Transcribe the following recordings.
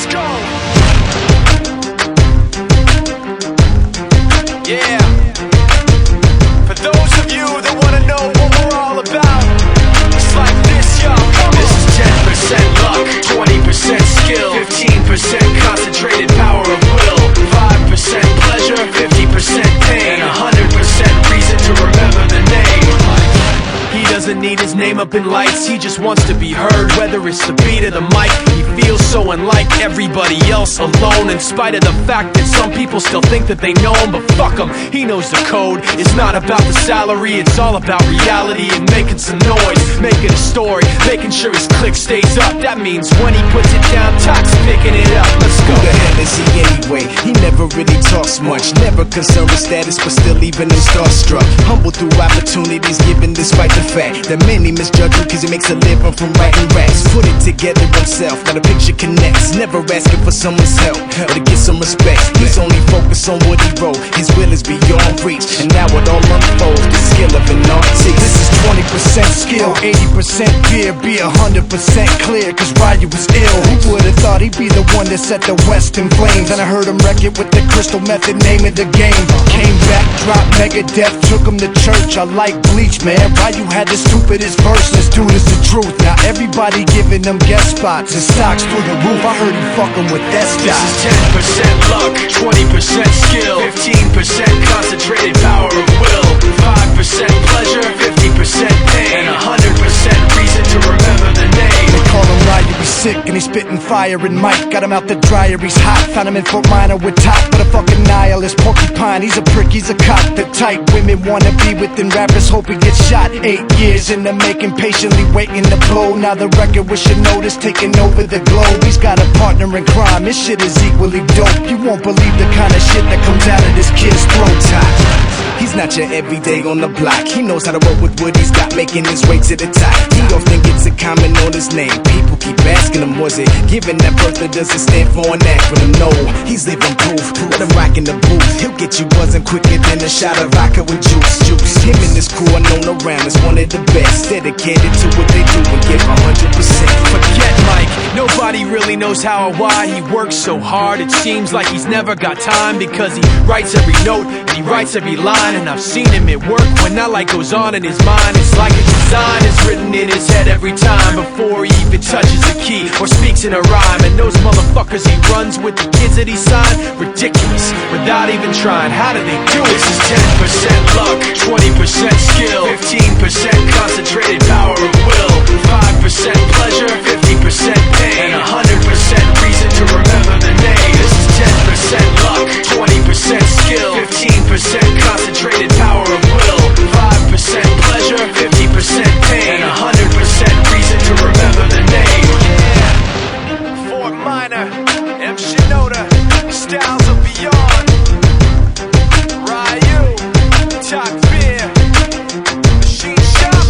Let's go. Yeah. For those of you that wanna know what we're all about, it's like this, y'all. This is 10% luck, 20% skill, 15% concentrated power of will, 5% pleasure, 50% pain, and 100% reason to remember the name. He doesn't need his name up in lights, he just wants to be heard, whether it's the beat or the mic. He feels so unlike everybody else, alone, in spite of the fact that some people still think that they know him. But fuck him, he knows the code. It's not about the salary, it's all about reality and making some noise, making a story, making sure his click stays up. That means when he puts it down, Tox picking it up. Let's go. Who the hell is he anyway? He never really talks much, never concerned with status, but still even him starstruck. Humble through opportunities given despite the fact that many misjudge him cause he makes a living from writing raps. Put it together himself, now the picture connects. Never asking for someone's help or to get some respect. He's only focused on what he wrote. His will is beyond reach, and now it all unfolds. The skill of an artist. This is 20% skill, 80% fear. Be 100% clear, cause Ryu was ill. Who would've thought he'd be the one that set the West in flames? And I heard him wreck it with the crystal method, name of the game. Came back, dropped Megadeth, took him to church. I like Bleach, man. Ryu had the stupidest verse. This dude is the truth. Now everybody giving them guest spots and stocks through the roof. I heard he fucking with that stock. This is 10% luck, 20% skill, 15% concentrated power of will, 5% pleasure, 50% pain, and 100% reason to remember the name. They call him Ryu, he's sick and he's spitting fire. And Mike got him out the dryer, he's hot. Found him in Fort Minor with top, but a fucking nihilist porcupine. He's a prick, he's a cop. The type women wanna be within, rappers hope he gets shot. 8 years in the making, patiently waiting to blow. Now the record with your notice taking over the globe. He's got a partner in crime, this shit is equally dope. You won't believe the kind of shit that comes out of this kid's throat. He's not your everyday on the block. He knows how to work with what he's got, making his way to the top. He often gets a comment on his name. People keep asking him, was it given that birth or does it stand for an acronym? No, he's living proof. Let him rock in the booth. He'll get you buzzing quicker than a shot of vodka with juice. Him and his crew are known around as one of the best, dedicated to what they do and give 100%. Forget Mike, nobody really knows how or why he works so hard. It seems like he's never got time, because he writes every note and he writes every line. And I've seen him at work when that light goes on in his mind. It's like a design is written in his head every time, before he even touches a key or speaks in a rhyme. And those motherfuckers he runs with, the kids that he signed, ridiculous, without even trying. How do they do it? This is 10% luck, 20% skill, 15% concentrated power of will, 5% pleasure, 50% pain, and 100% reason to remember the name. This is 10% luck, 20% skill, 15% concentrated power of will, 5% pleasure, 50% pain, and 100% reason to remember the name. Yeah. Fort Minor, M. Shinoda, styles of beyond. Ryu, Top Fear, Machine Shop.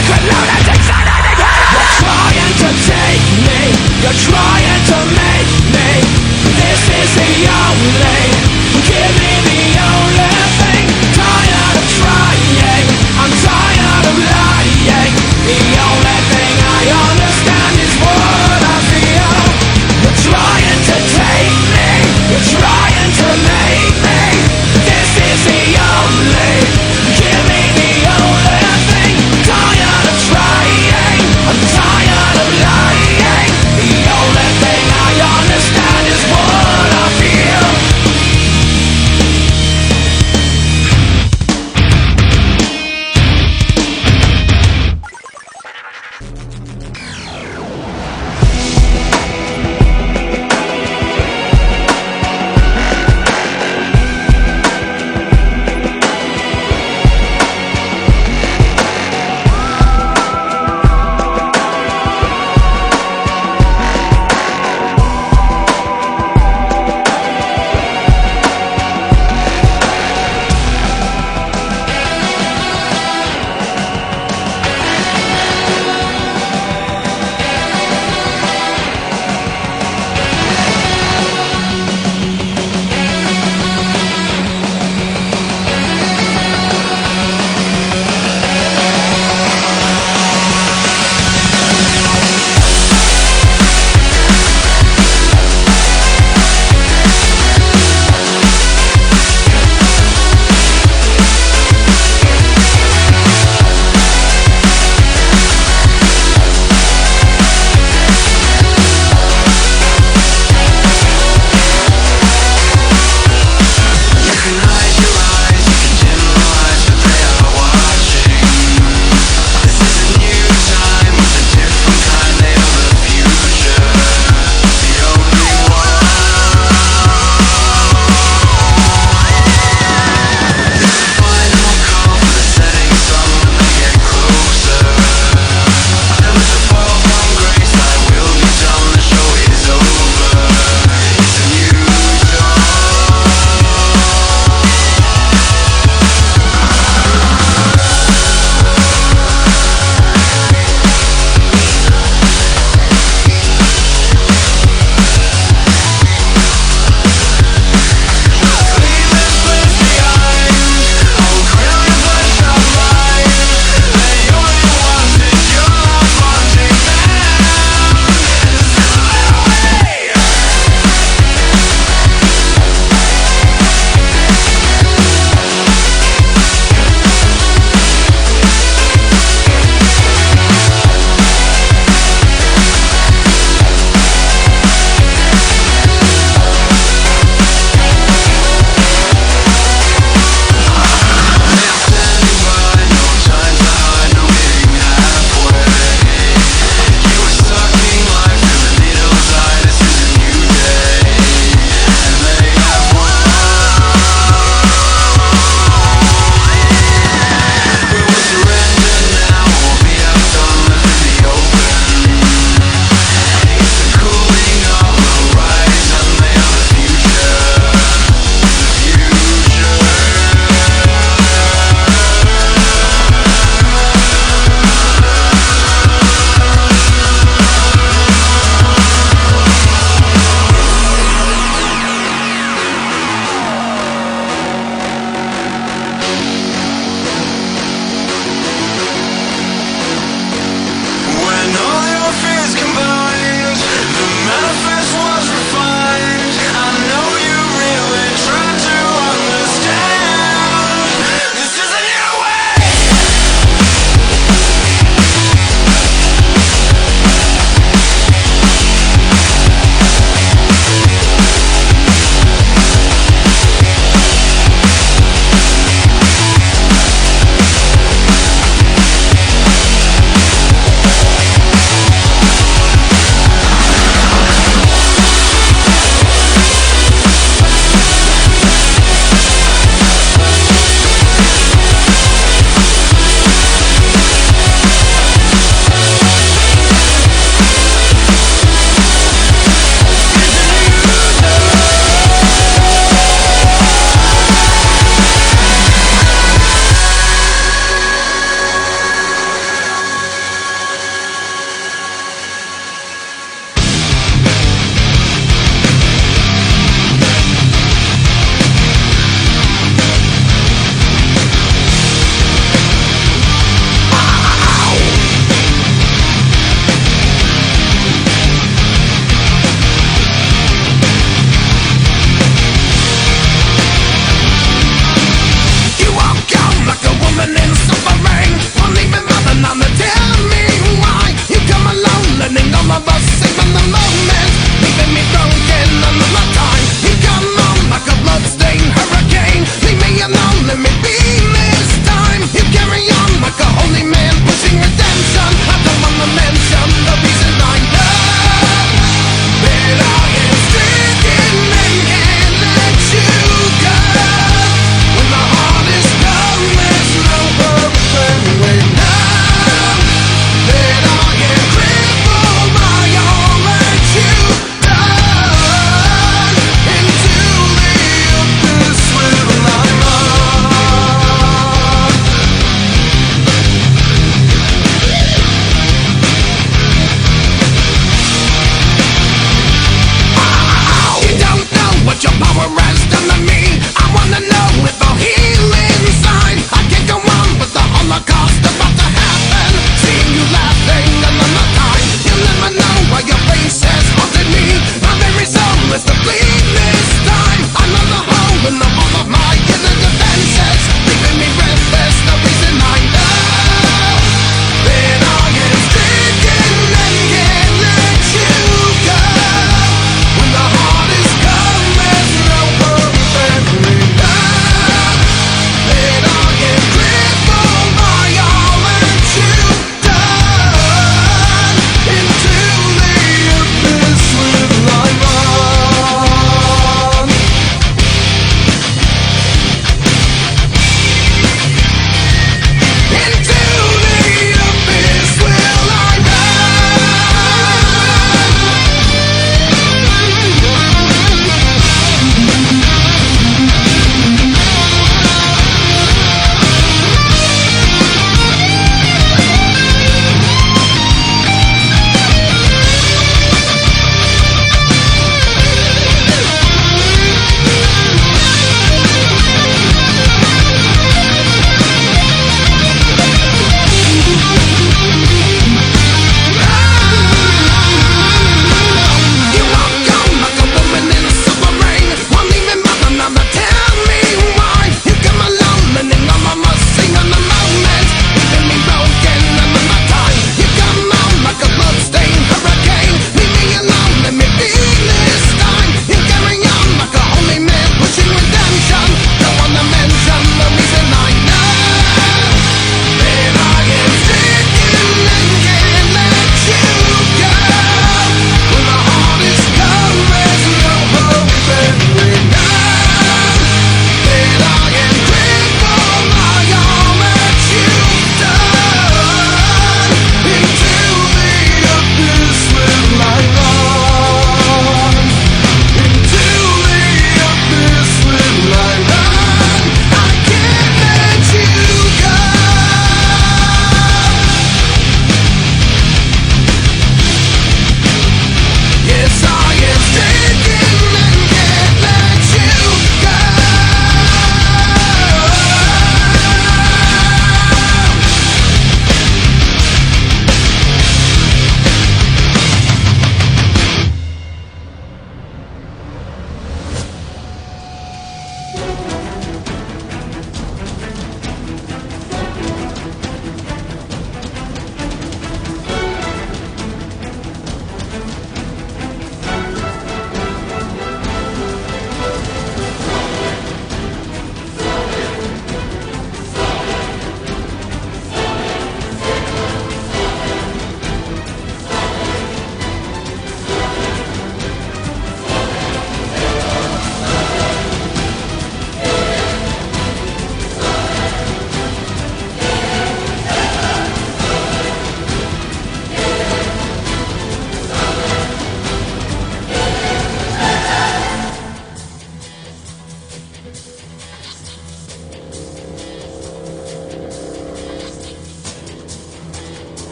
You're trying to take me, you're trying